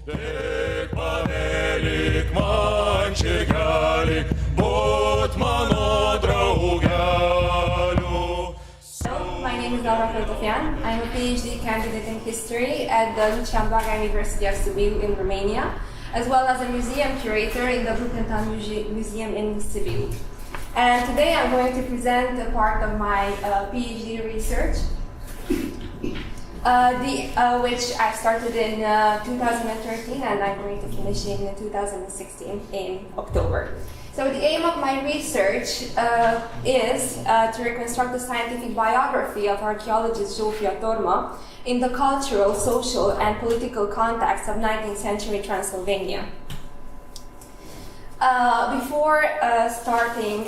My name is Zsófia. I'm a PhD candidate in history at the University of Sibiu in Romania, as well as a museum curator in the Buchental Museum in Sibiu. And today I'm going to present a part of my PhD research, which I started in 2013 and I'm going to finish in 2016 in October. So the aim of my research is to reconstruct the scientific biography of archaeologist Zsófia Torma in the cultural, social, and political context of 19th century Transylvania. Before starting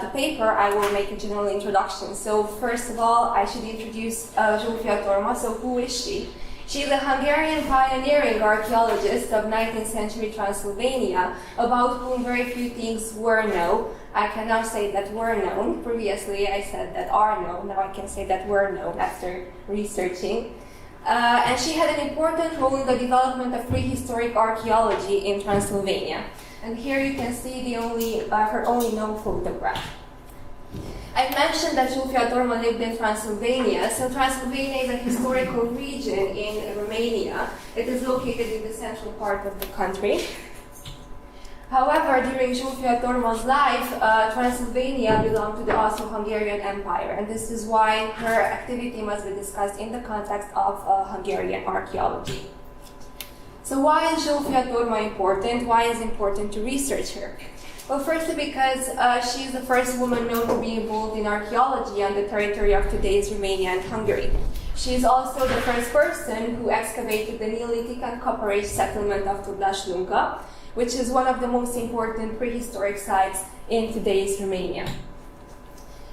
the paper, I will make a general introduction. So first of all, I should introduce Zsófia Torma. So who is she? She is a Hungarian pioneering archaeologist of 19th century Transylvania, about whom very few things were known. I can now say that were known. Previously I said that are known. Now I can say that were known after researching. And she had an important role in the development of prehistoric archaeology in Transylvania. And here you can see her only known photograph. I mentioned that Zsófia Torma lived in Transylvania. So Transylvania is a historical region in Romania. It is located in the central part of the country. However, during Zsófia Torma's life, Transylvania belonged to the Austro-Hungarian Empire, and this is why her activity must be discussed in the context of Hungarian archaeology. So why is Zsófia Torma important? Why is it important to research her? Well, firstly, because she is the first woman known to be involved in archaeology on the territory of today's Romania and Hungary. She is also the first person who excavated the Neolithic and Copper Age settlement of Tudas Lunca, which is one of the most important prehistoric sites in today's Romania.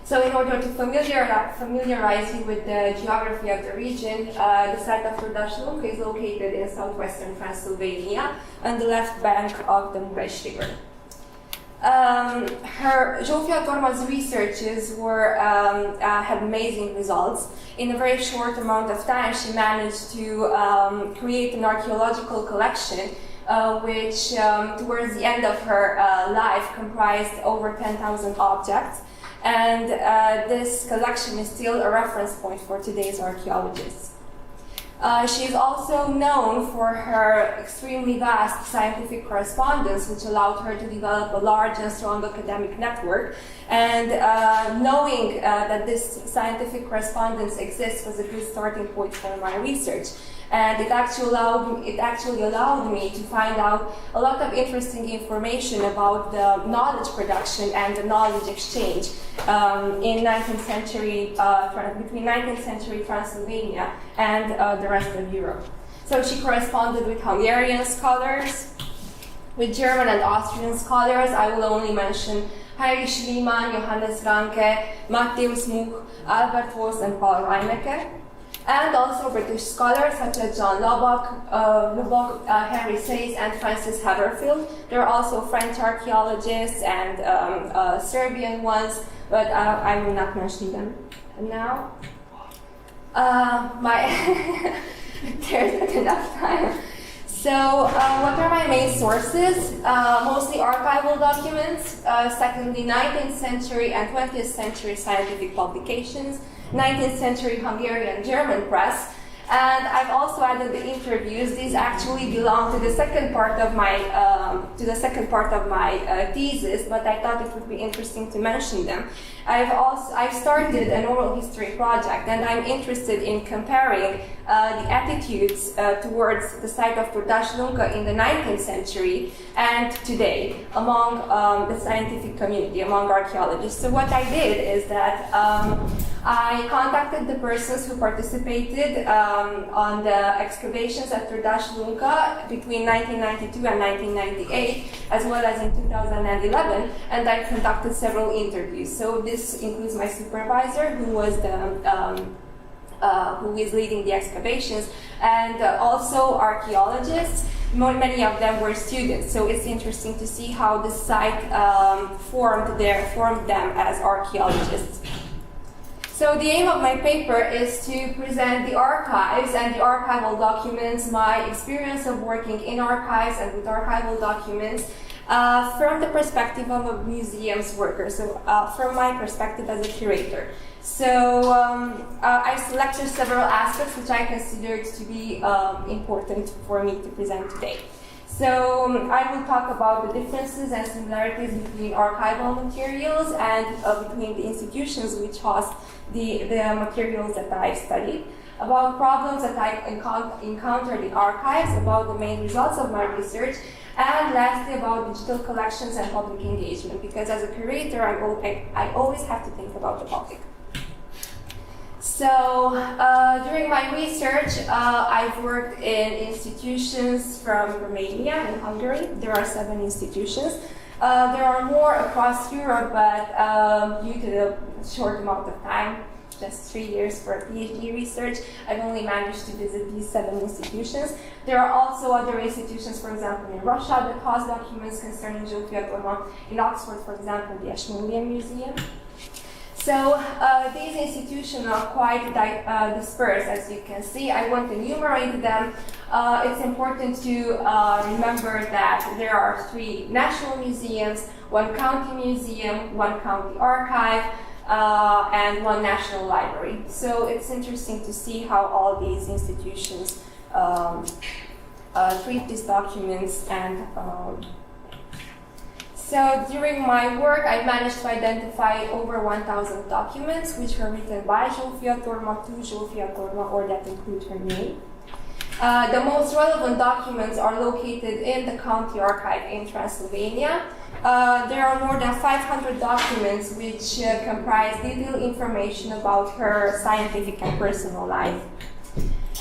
So in order to familiarize you with the geography of the region, the site of Tudas Lunca is located in southwestern Transylvania on the left bank of the Moh'd River. Zsófia Torma's researches had amazing results. In a very short amount of time, she managed to create an archaeological collection which towards the end of her life comprised over 10,000 objects. And this collection is still a reference point for today's archaeologists. She is also known for her extremely vast scientific correspondence, which allowed her to develop a large and strong academic network. And knowing that this scientific correspondence exists was a good starting point for my research. And it actually allowed me to find out a lot of interesting information about the knowledge production and the knowledge exchange in 19th century, between 19th century Transylvania and the rest of Europe. So she corresponded with Hungarian scholars, with German and Austrian scholars. I will only mention Heinrich Schliemann, Johannes Ranke, Matthias Much, Albert Voss, and Paul Reinecke. And also British scholars such as John Lubbock, Henry Sayce, and Francis Haverfield. There are also French archaeologists and Serbian ones, but I will not mention them now. There's not enough time. So what are my main sources? Mostly archival documents, secondly 19th century and 20th century scientific publications, 19th century Hungarian German press, and I've also added the interviews. These actually belong to the second part of my thesis, but I thought it would be interesting to mention them. I've started an oral history project, and I'm interested in comparing the attitudes towards the site of Tudas Lunca in the 19th century and today among the scientific community, among archaeologists. So what I did is that I contacted the persons who participated on the excavations at Tudas Lunca between 1992 and 1998, as well as in 2011, and I conducted several interviews. So this includes my supervisor, who is leading the excavations, and also archaeologists. Many of them were students, so it's interesting to see how this site formed them as archaeologists. So the aim of my paper is to present the archives and the archival documents, my experience of working in archives and with archival documents from the perspective of a museum's worker, so from my perspective as a curator. So I selected several aspects which I considered to be important for me to present today. So I will talk about the differences and similarities between archival materials and between the institutions which host the materials that I've studied, about problems that I encountered in archives, about the main results of my research, and lastly about digital collections and public engagement, because as a curator I always have to think about the public. So during my research, I've worked in institutions from Romania and Hungary. There are 7 institutions. There are more across Europe, but due to the short amount of time, just 3 years for PhD research, I've only managed to visit these 7 institutions. There are also other institutions, for example, in Russia that host documents concerning Zsófia Torma. In Oxford, for example, the Ashmolean Museum. So these institutions are quite dispersed, as you can see. I won't enumerate them. It's important to remember that there are 3 national museums, 1 county museum, 1 county archive, and 1 national library. So it's interesting to see how all these institutions treat these documents. And so during my work, I managed to identify over 1,000 documents which were written by Zsófia Torma to Zsófia Torma, or that include her name. The most relevant documents are located in the county archive in Transylvania. There are more than 500 documents which comprise detailed information about her scientific and personal life.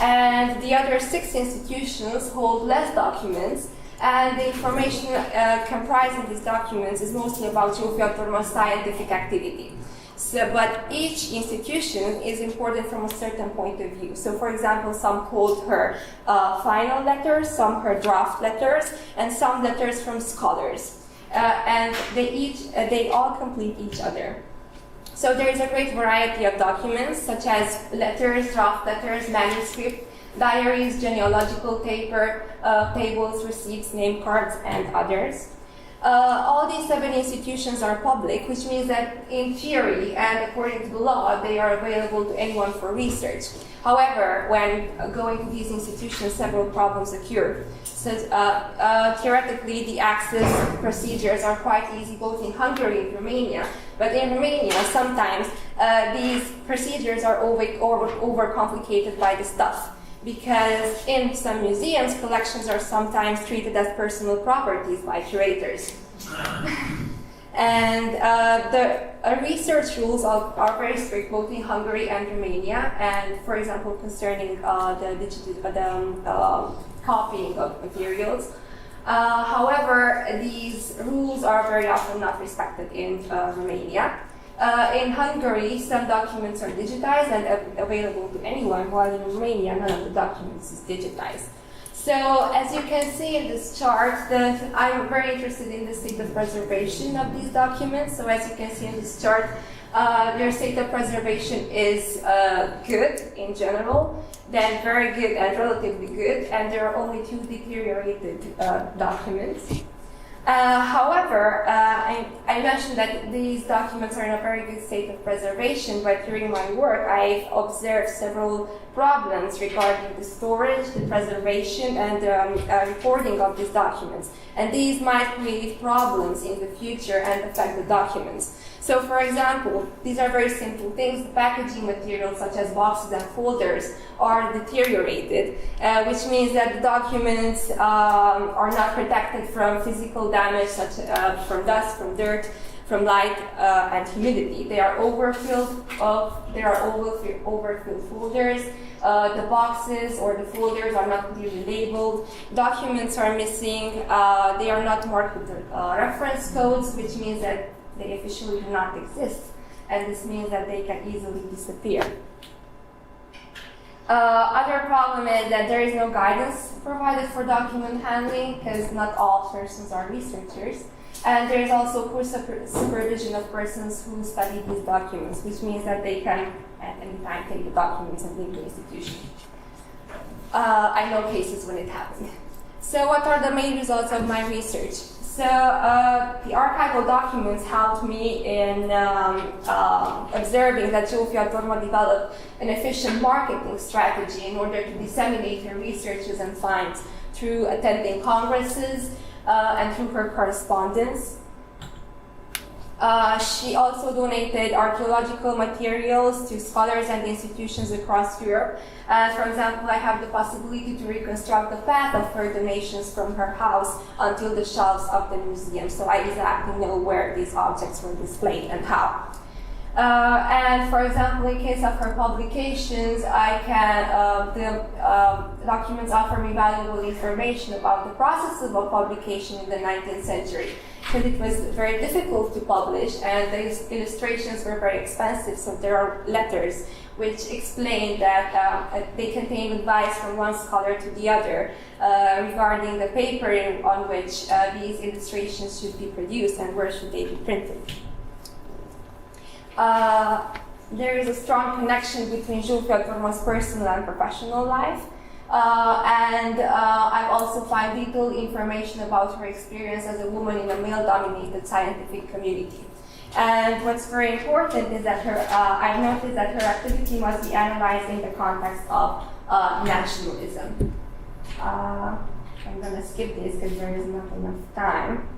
And the other 6 institutions hold less documents, and the information comprising these documents is mostly about Zsófia Torma's scientific activity. So, but each institution is important from a certain point of view. So, for example, some hold her final letters, some her draft letters, and some letters from scholars. And they all complete each other. So there is a great variety of documents, such as letters, draft letters, manuscript, diaries, genealogical tables, receipts, name cards, and others. All these 7 institutions are public, which means that in theory and according to the law, they are available to anyone for research. However, when going to these institutions, several problems occur. So theoretically, the access procedures are quite easy both in Hungary and Romania. But in Romania, sometimes these procedures are overcomplicated by the staff, because in some museums, collections are sometimes treated as personal properties by curators. And the research rules are very strict both in Hungary and Romania, and for example, concerning the copying of materials. However, these rules are very often not respected in Romania. In Hungary, some documents are digitized and available to anyone, while in Romania, none of the documents is digitized. So, as you can see in this chart, I'm very interested in the state of preservation of these documents. So, as you can see in this chart, their state of preservation is good in general, then very good and relatively good, and there are only 2 deteriorated documents. However, I mentioned that these documents are in a very good state of preservation, but during my work I've observed several problems regarding the storage, the preservation, and the recording of these documents. And these might create problems in the future and affect the documents. So, for example, these are very simple things. Packaging materials such as boxes and folders are deteriorated, which means that the documents are not protected from physical damage, such from dust, from dirt, from light, and humidity. They are overfilled folders. The boxes or the folders are not clearly labeled. Documents are missing. They are not marked with reference codes, which means that they officially do not exist, and this means that they can easily disappear. Other problem is that there is no guidance provided for document handling, because not all persons are researchers, and there is also poor supervision of persons who study these documents, which means that they can at any time take the documents and leave the institution. I know cases when it happened. So what are the main results of my research? So the archival documents helped me in observing that Zsófia Torma developed an efficient marketing strategy in order to disseminate her researches and finds through attending congresses and through her correspondence. She also donated archaeological materials to scholars and institutions across Europe. For example, I have the possibility to reconstruct the path of her donations from her house until the shelves of the museum, so I exactly know where these objects were displayed and how. And for example, in case of her publications, the documents offer me valuable information about the process of publication in the 19th century. Because it was very difficult to publish and the illustrations were very expensive, so there are letters which explain that they contain advice from one scholar to the other regarding the paper on which these illustrations should be produced and where should they be printed. There is a strong connection between Zsófia Torma's personal and professional life. I've also found little information about her experience as a woman in a male-dominated scientific community. And what's very important is that I've noticed that her activity must be analyzed in the context of nationalism. I'm going to skip this because there is not enough time.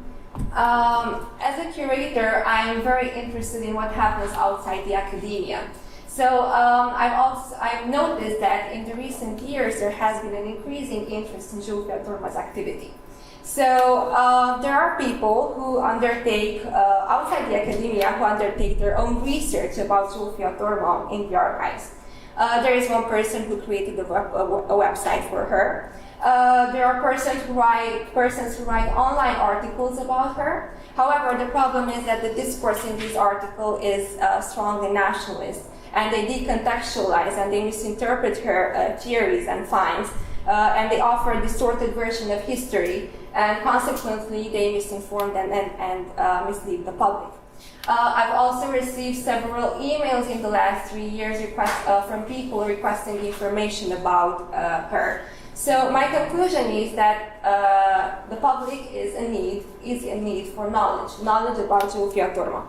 As a curator, I'm very interested in what happens outside the academia. So I've noticed that in the recent years there has been an increasing interest in Zsófia Torma's activity. So there are people who undertake, outside the academia, who undertake their own research about Zsófia Torma in the archives. There is one person who created a website for her. There are persons who write online articles about her. However, the problem is that the discourse in this article is strongly nationalist, and they decontextualize and they misinterpret her theories and finds, and they offer a distorted version of history, and consequently they misinform and mislead the public. I've also received several emails in the last 3 years from people requesting information about her. So my conclusion is that the public is in need for knowledge about Zsófia Torma.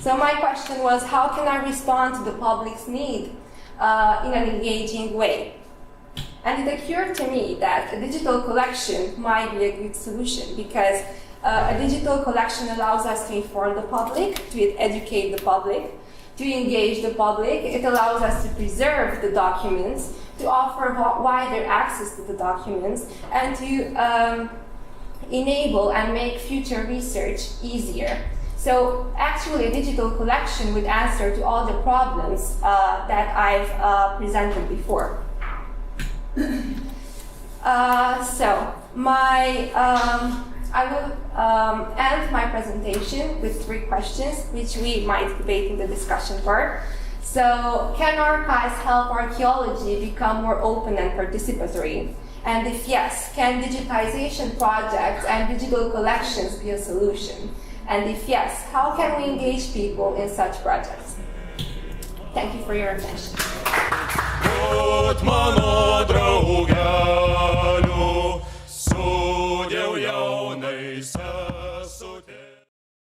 So my question was, how can I respond to the public's need in an engaging way? And it occurred to me that a digital collection might be a good solution, because a digital collection allows us to inform the public, to educate the public, to engage the public. It allows us to preserve the documents, to offer wider access to the documents, and to enable and make future research easier. So actually a digital collection would answer to all the problems that I've presented before. I will end my presentation with 3 questions, which we might debate in the discussion part. So, can archives help archaeology become more open and participatory? And if yes, can digitization projects and digital collections be a solution? And if yes, how can we engage people in such projects? Thank you for your attention.